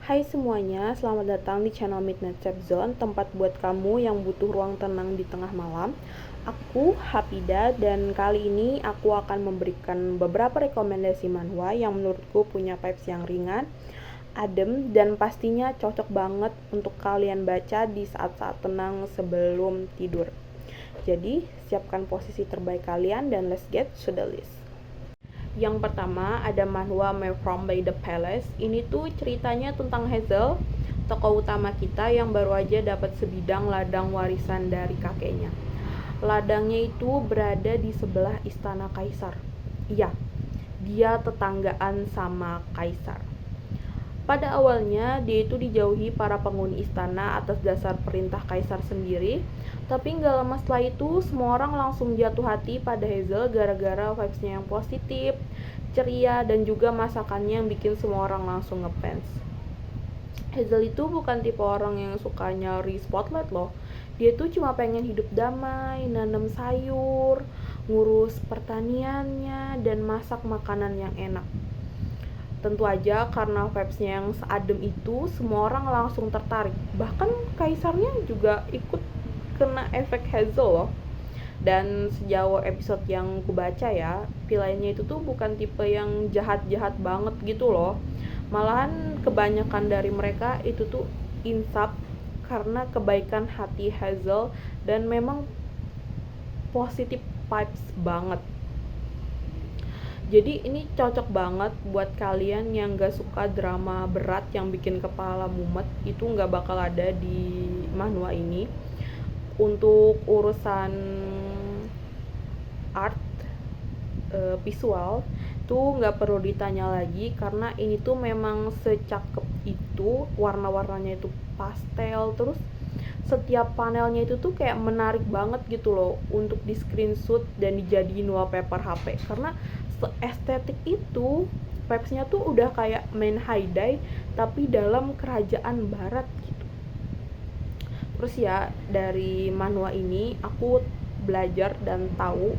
Hai semuanya, selamat datang di channel Midnight Safe Zone, tempat buat kamu yang butuh ruang tenang di tengah malam. Aku Hapida dan kali ini aku akan memberikan beberapa rekomendasi manhwa yang menurutku punya vibes yang ringan, adem, dan pastinya cocok banget untuk kalian baca di saat-saat tenang sebelum tidur. Jadi, siapkan posisi terbaik kalian dan let's get to the list. Yang pertama ada manhwa My From by the Palace. Ini tuh ceritanya tentang Hazel, tokoh utama kita yang baru aja dapat sebidang ladang warisan dari kakeknya. Ladangnya itu berada di sebelah istana kaisar. Iya, dia tetanggaan sama kaisar. Pada awalnya, dia itu dijauhi para penghuni istana atas dasar perintah kaisar sendiri, tapi nggak lama setelah itu, semua orang langsung jatuh hati pada Hazel gara-gara vibes-nya yang positif, ceria, dan juga masakannya yang bikin semua orang langsung ngefans. Hazel itu bukan tipe orang yang suka nyari spotlight loh. Dia tuh cuma pengen hidup damai, nanam sayur, ngurus pertaniannya, dan masak makanan yang enak. Tentu aja karena vibes-nya yang seadem itu, semua orang langsung tertarik. Bahkan kaisarnya juga ikut kena efek Hazel loh. Dan sejauh episode yang kubaca ya, villainnya itu tuh bukan tipe yang jahat-jahat banget gitu loh. Malahan kebanyakan dari mereka itu tuh insaf karena kebaikan hati Hazel dan memang positif vibes banget. Jadi ini cocok banget buat kalian yang gak suka drama berat yang bikin kepala mumet. Itu gak bakal ada di manhwa ini. Untuk urusan art, visual tuh gak perlu ditanya lagi, karena ini tuh memang secakep itu. Warna-warnanya itu pastel, terus setiap panelnya itu tuh kayak menarik banget gitu loh untuk di screenshot dan dijadiin wallpaper HP, karena estetik itu. Vibes-nya tuh udah kayak main Haidai tapi dalam kerajaan barat gitu. Terus ya, dari manhwa ini aku belajar dan tahu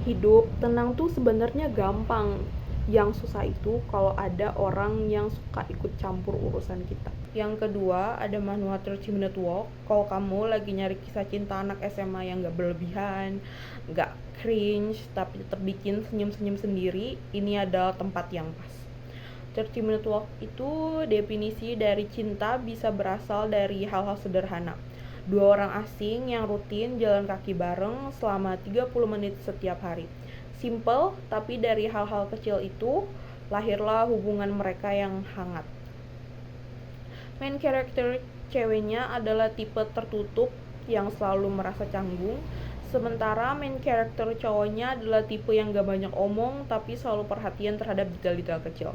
hidup tenang tuh sebenarnya gampang. Yang susah itu kalau ada orang yang suka ikut campur urusan kita. Yang kedua ada manhwa 30 Minute Walk. Kalau kamu lagi nyari kisah cinta anak SMA yang gak berlebihan, gak cringe, tapi tetap bikin senyum-senyum sendiri, ini adalah tempat yang pas. 30 Minute Walk itu definisi dari cinta bisa berasal dari hal-hal sederhana. Dua orang asing yang rutin jalan kaki bareng selama 30 menit setiap hari. Simple, tapi dari hal-hal kecil itu lahirlah hubungan mereka yang hangat. Main karakter ceweknya adalah tipe tertutup yang selalu merasa canggung, sementara main karakter cowoknya adalah tipe yang gak banyak omong tapi selalu perhatian terhadap detail-detail kecil.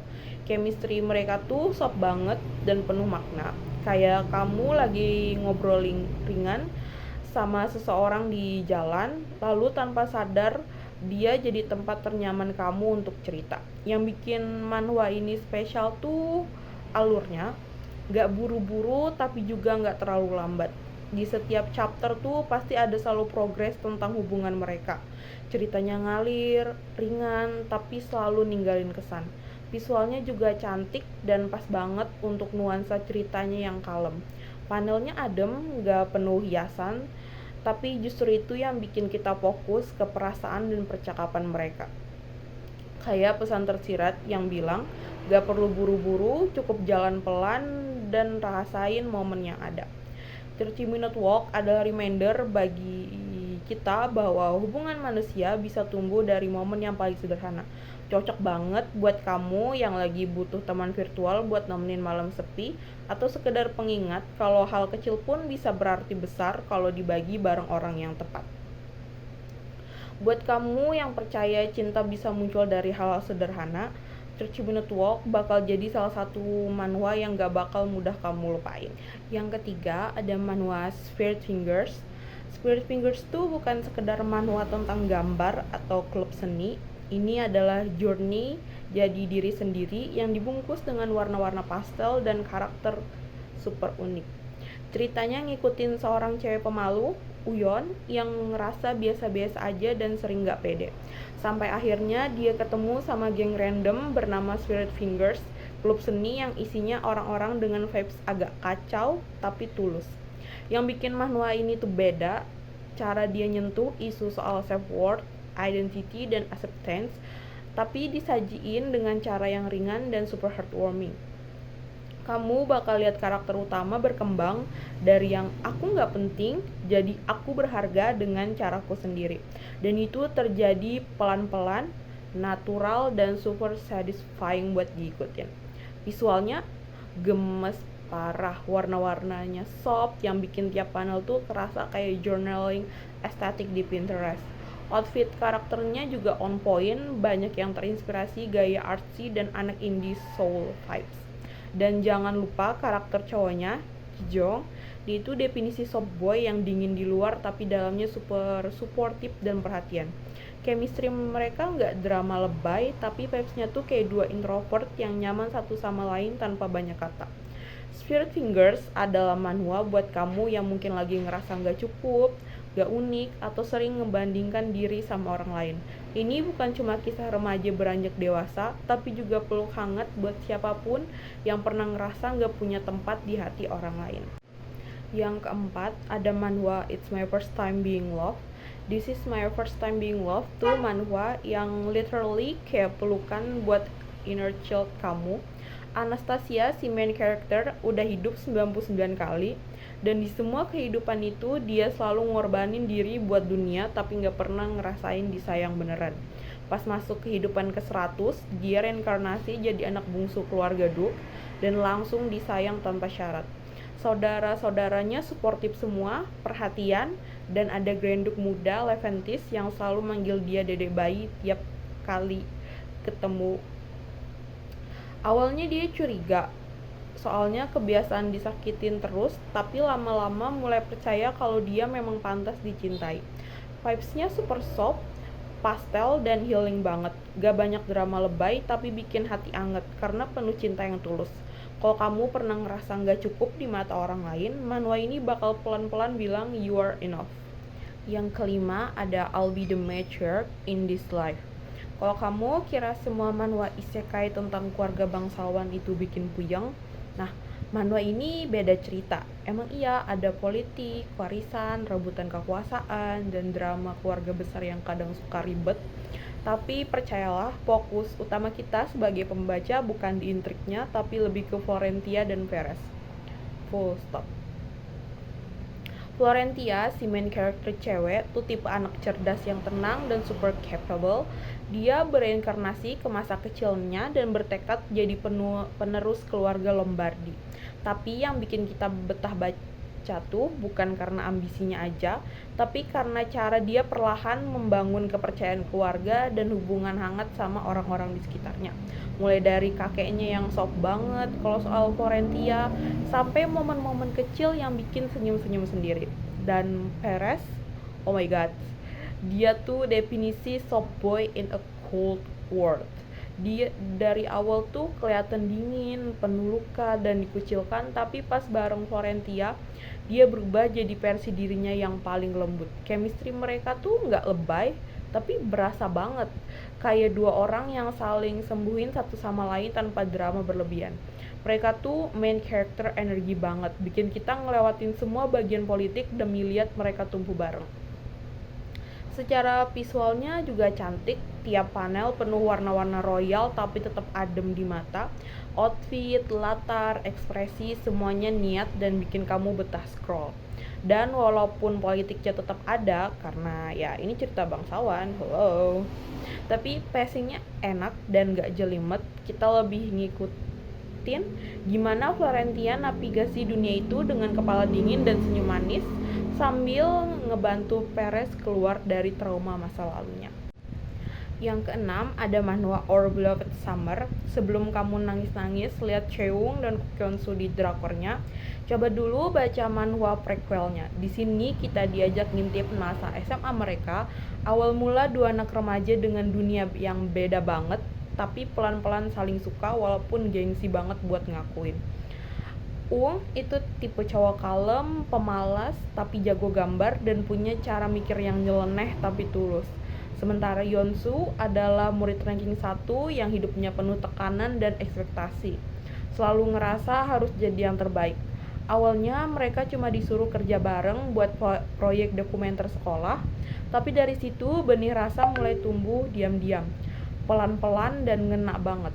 Chemistry mereka tuh soft banget dan penuh makna. Kayak kamu lagi ngobrolin ringan sama seseorang di jalan, lalu tanpa sadar dia jadi tempat ternyaman kamu untuk cerita. Yang bikin manhwa ini spesial tuh alurnya, gak buru-buru tapi juga gak terlalu lambat. Di setiap chapter tuh pasti ada selalu progres tentang hubungan mereka. Ceritanya ngalir, ringan, tapi selalu ninggalin kesan. Visualnya juga cantik dan pas banget untuk nuansa ceritanya yang kalem. Panelnya adem, gak penuh hiasan, tapi justru itu yang bikin kita fokus ke perasaan dan percakapan mereka. Kayak pesan tersirat yang bilang, gak perlu buru-buru, cukup jalan pelan dan rasain momen yang ada. 30 Minute Walk adalah reminder bagi kita bahwa hubungan manusia bisa tumbuh dari momen yang paling sederhana. Cocok banget buat kamu yang lagi butuh teman virtual buat nemenin malam sepi, atau sekedar pengingat kalau hal kecil pun bisa berarti besar kalau dibagi bareng orang yang tepat. Buat kamu yang percaya cinta bisa muncul dari hal-hal sederhana, 30 Minute Walk bakal jadi salah satu manhwa yang gak bakal mudah kamu lupain. Yang ketiga ada manhwa Spirit Fingers. Spirit Fingers tuh bukan sekedar manhwa tentang gambar atau klub seni. Ini adalah journey jadi diri sendiri yang dibungkus dengan warna-warna pastel dan karakter super unik. Ceritanya ngikutin seorang cewek pemalu, Uyon, yang ngerasa biasa-biasa aja dan sering gak pede. Sampai akhirnya dia ketemu sama geng random bernama Spirit Fingers klub seni yang isinya orang-orang dengan vibes agak kacau tapi tulus. Yang bikin manhwa ini tuh beda, cara dia nyentuh isu soal self-worth, identity, dan acceptance, tapi disajiin dengan cara yang ringan dan super heartwarming. Kamu bakal lihat karakter utama berkembang dari yang aku nggak penting jadi aku berharga dengan caraku sendiri. Dan itu terjadi pelan-pelan, natural, dan super satisfying buat diikutin. Visualnya gemes parah, warna-warnanya soft yang bikin tiap panel tuh kerasa kayak journaling estetik di Pinterest. Outfit karakternya juga on point, banyak yang terinspirasi gaya artsy dan anak indie soul vibes. Dan jangan lupa karakter cowoknya, Kijong, dia itu definisi soft boy yang dingin di luar tapi dalamnya super supportive dan perhatian. Chemistry mereka nggak drama lebay, tapi vibes-nya tuh kayak dua introvert yang nyaman satu sama lain tanpa banyak kata. Spirit Fingers adalah manhwa buat kamu yang mungkin lagi ngerasa nggak cukup, gak unik, atau sering membandingkan diri sama orang lain. Ini bukan cuma kisah remaja beranjak dewasa, tapi juga peluk hangat buat siapapun yang pernah ngerasa gak punya tempat di hati orang lain. Yang keempat, ada manhwa It's My First Time Being Loved. This is my first time being loved tuh manhwa yang literally kayak pelukan buat inner child kamu. Anastasia, si main character, udah hidup 99 kali, dan di semua kehidupan itu dia selalu ngorbanin diri buat dunia tapi gak pernah ngerasain disayang beneran. Pas masuk kehidupan ke-100, dia reinkarnasi jadi anak bungsu keluarga Duke dan langsung disayang tanpa syarat. Saudara-saudaranya suportif semua, perhatian, dan ada Granduk muda, Leventis, yang selalu manggil dia dedek bayi tiap kali ketemu. Awalnya dia curiga, soalnya kebiasaan disakitin terus, tapi lama-lama mulai percaya kalau dia memang pantas dicintai. Vibes-nya super soft, pastel, dan healing banget. Gak banyak drama lebay, tapi bikin hati anget karena penuh cinta yang tulus. Kalau kamu pernah ngerasa gak cukup di mata orang lain, manhwa ini bakal pelan-pelan bilang you are enough. Yang kelima ada I'll Be the Matriarch in This Life. Kalau kamu kira semua manhwa isekai tentang keluarga bangsawan itu bikin puyeng, nah manhwa ini beda cerita. Emang iya ada politik, warisan, rebutan kekuasaan, dan drama keluarga besar yang kadang suka ribet. Tapi percayalah, fokus utama kita sebagai pembaca bukan di intriknya, tapi lebih ke Florentia dan Perez. Full stop. Florentia, si main character cewek, tuh tipe anak cerdas yang tenang dan super capable. Dia bereinkarnasi ke masa kecilnya dan bertekad jadi penerus keluarga Lombardi. Tapi yang bikin kita betah baca tuh bukan karena ambisinya aja, tapi karena cara dia perlahan membangun kepercayaan keluarga dan hubungan hangat sama orang-orang di sekitarnya. Mulai dari kakeknya yang soft banget kalau soal Florentia, sampai momen-momen kecil yang bikin senyum-senyum sendiri. Dan Perez, oh my god, dia tuh definisi soft boy in a cold world. Dia dari awal tuh kelihatan dingin, penuh luka, dan dikucilkan, tapi pas bareng Florentia, dia berubah jadi versi dirinya yang paling lembut. Chemistry mereka tuh nggak lebay, tapi berasa banget. Kayak dua orang yang saling sembuhin satu sama lain tanpa drama berlebihan. Mereka tuh main character energi banget, bikin kita ngelewatin semua bagian politik demi lihat mereka tumbuh bareng. Secara visualnya juga cantik, tiap panel penuh warna-warna royal tapi tetap adem di mata. Outfit, latar, ekspresi, semuanya niat dan bikin kamu betah scroll. Dan walaupun politiknya tetap ada, karena ya ini cerita bangsawan, hello, tapi pacingnya enak dan gak jelimet, kita lebih ngikutin gimana Florentia navigasi dunia itu dengan kepala dingin dan senyum manis, sambil ngebantu Perez keluar dari trauma masa lalunya. Yang keenam ada manhwa Our Beloved Summer. Sebelum kamu nangis-nangis lihat Chaewoong dan Kyonsoo di drakornya, coba dulu baca manhwa prequelnya. Di sini kita diajak ngintip masa SMA mereka, awal mula dua anak remaja dengan dunia yang beda banget, tapi pelan-pelan saling suka walaupun gengsi banget buat ngakuin. Uung itu tipe cowok kalem, pemalas, tapi jago gambar dan punya cara mikir yang nyeleneh tapi tulus. Sementara Yeonsu adalah murid ranking 1 yang hidupnya penuh tekanan dan ekspektasi. Selalu ngerasa harus jadi yang terbaik. Awalnya mereka cuma disuruh kerja bareng buat proyek dokumenter sekolah, tapi dari situ benih rasa mulai tumbuh diam-diam, pelan-pelan dan ngena banget.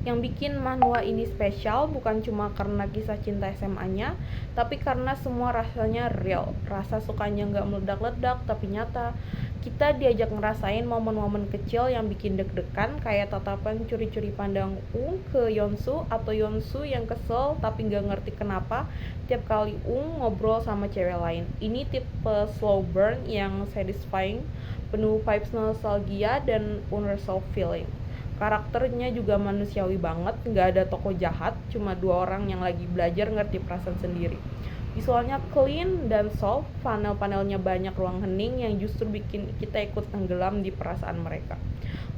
Yang bikin manhwa ini spesial bukan cuma karena kisah cinta SMA-nya, tapi karena semua rasanya real. Rasa sukanya nggak meledak-ledak tapi nyata. Kita diajak ngerasain momen-momen kecil yang bikin deg-degan, kayak tatapan curi-curi pandang ke Yeonsu, atau Yeonsu yang kesel tapi nggak ngerti kenapa tiap kali ngobrol sama cewek lain. Ini tipe slow burn yang satisfying, penuh vibes nostalgia dan unresolved feeling. Karakternya juga manusiawi banget, nggak ada tokoh jahat, cuma dua orang yang lagi belajar ngerti perasaan sendiri. Visualnya clean dan soft, panel-panelnya banyak ruang hening yang justru bikin kita ikut tenggelam di perasaan mereka.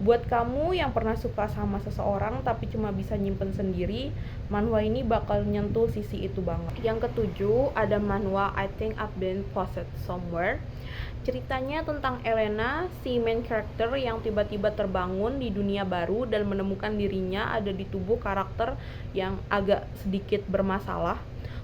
Buat kamu yang pernah suka sama seseorang tapi cuma bisa nyimpen sendiri, manhwa ini bakal nyentuh sisi itu banget. Yang ketujuh, ada manhwa I Think I've Been Posted Somewhere. Ceritanya tentang Elena, si main character yang tiba-tiba terbangun di dunia baru dan menemukan dirinya ada di tubuh karakter yang agak sedikit bermasalah.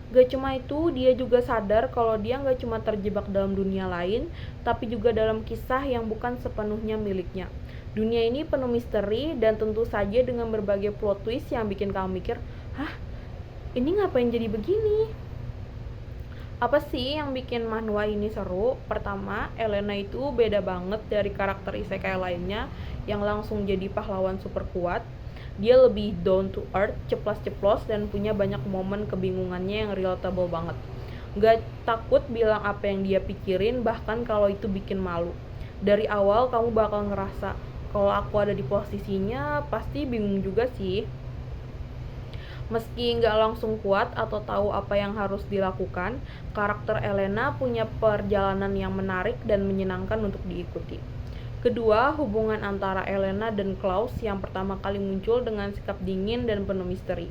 Gak cuma itu, dia juga sadar kalau dia gak cuma terjebak dalam dunia lain, tapi juga dalam kisah yang bukan sepenuhnya miliknya. Dunia ini penuh misteri dan tentu saja dengan berbagai plot twist yang bikin kamu mikir, hah? Ini ngapain jadi begini? Apa sih yang bikin manhwa ini seru? Pertama, Elena itu beda banget dari karakter isekai lainnya yang langsung jadi pahlawan super kuat. Dia lebih down to earth, ceplas-ceplos, dan punya banyak momen kebingungannya yang relatable banget. Gak takut bilang apa yang dia pikirin, bahkan kalau itu bikin malu. Dari awal kamu bakal ngerasa, kalau aku ada di posisinya, pasti bingung juga sih. Meski nggak langsung kuat atau tahu apa yang harus dilakukan, karakter Elena punya perjalanan yang menarik dan menyenangkan untuk diikuti. Kedua, hubungan antara Elena dan Klaus yang pertama kali muncul dengan sikap dingin dan penuh misteri.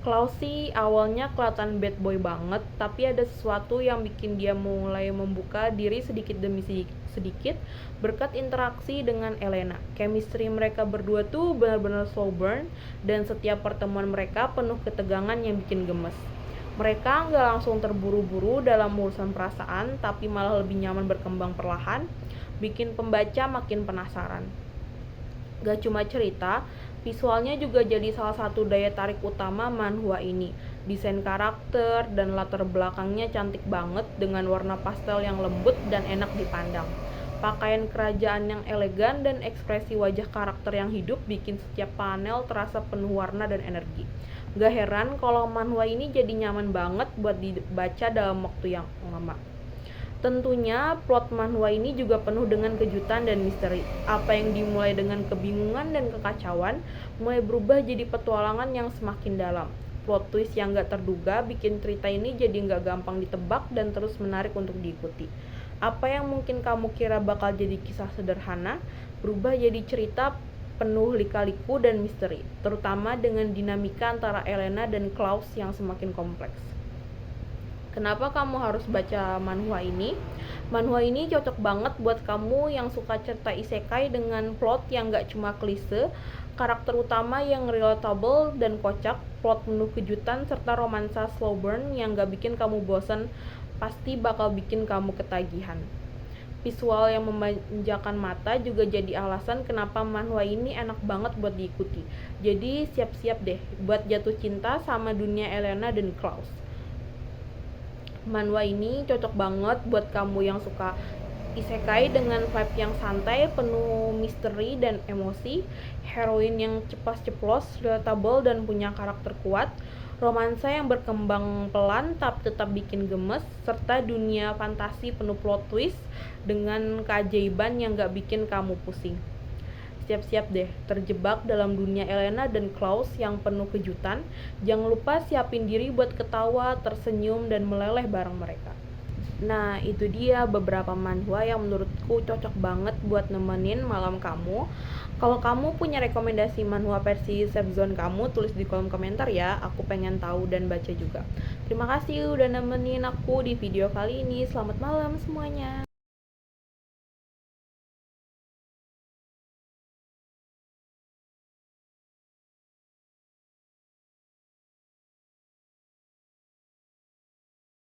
Klaus sih awalnya kelihatan bad boy banget, tapi ada sesuatu yang bikin dia mulai membuka diri sedikit demi sedikit berkat interaksi dengan Elena. Chemistry mereka berdua tuh benar-benar slow burn, dan setiap pertemuan mereka penuh ketegangan yang bikin gemes. Mereka nggak langsung terburu-buru dalam urusan perasaan, tapi malah lebih nyaman berkembang perlahan, bikin pembaca makin penasaran. Gak cuma cerita, visualnya juga jadi salah satu daya tarik utama manhwa ini. Desain karakter dan latar belakangnya cantik banget dengan warna pastel yang lembut dan enak dipandang. Pakaian kerajaan yang elegan dan ekspresi wajah karakter yang hidup bikin setiap panel terasa penuh warna dan energi. Gak heran kalau manhwa ini jadi nyaman banget buat dibaca dalam waktu yang lama. Tentunya plot manhwa ini juga penuh dengan kejutan dan misteri. Apa yang dimulai dengan kebingungan dan kekacauan mulai berubah jadi petualangan yang semakin dalam. Plot twist yang gak terduga bikin cerita ini jadi gak gampang ditebak dan terus menarik untuk diikuti. Apa yang mungkin kamu kira bakal jadi kisah sederhana berubah jadi cerita penuh lika-liku dan misteri, terutama dengan dinamika antara Elena dan Klaus yang semakin kompleks. Kenapa kamu harus baca manhwa ini? Manhwa ini cocok banget buat kamu yang suka cerita isekai dengan plot yang gak cuma klise, karakter utama yang relatable dan kocak, plot penuh kejutan, serta romansa slow burn yang gak bikin kamu bosan, pasti bakal bikin kamu ketagihan. Visual yang memanjakan mata juga jadi alasan kenapa manhwa ini enak banget buat diikuti. Jadi siap-siap deh buat jatuh cinta sama dunia Elena dan Klaus. Manhwa ini cocok banget buat kamu yang suka isekai dengan vibe yang santai, penuh misteri dan emosi, heroin yang cepat-ceplos, relatable dan punya karakter kuat, romansa yang berkembang pelan tapi tetap bikin gemes, serta dunia fantasi penuh plot twist dengan keajaiban yang gak bikin kamu pusing. Siap-siap deh terjebak dalam dunia Elena dan Klaus yang penuh kejutan. Jangan lupa siapin diri buat ketawa, tersenyum, dan meleleh bareng mereka. Nah, itu dia beberapa manhwa yang menurutku cocok banget buat nemenin malam kamu. Kalau kamu punya rekomendasi manhwa versi safe zone kamu, tulis di kolom komentar ya. Aku pengen tahu dan baca juga. Terima kasih udah nemenin aku di video kali ini. Selamat malam semuanya.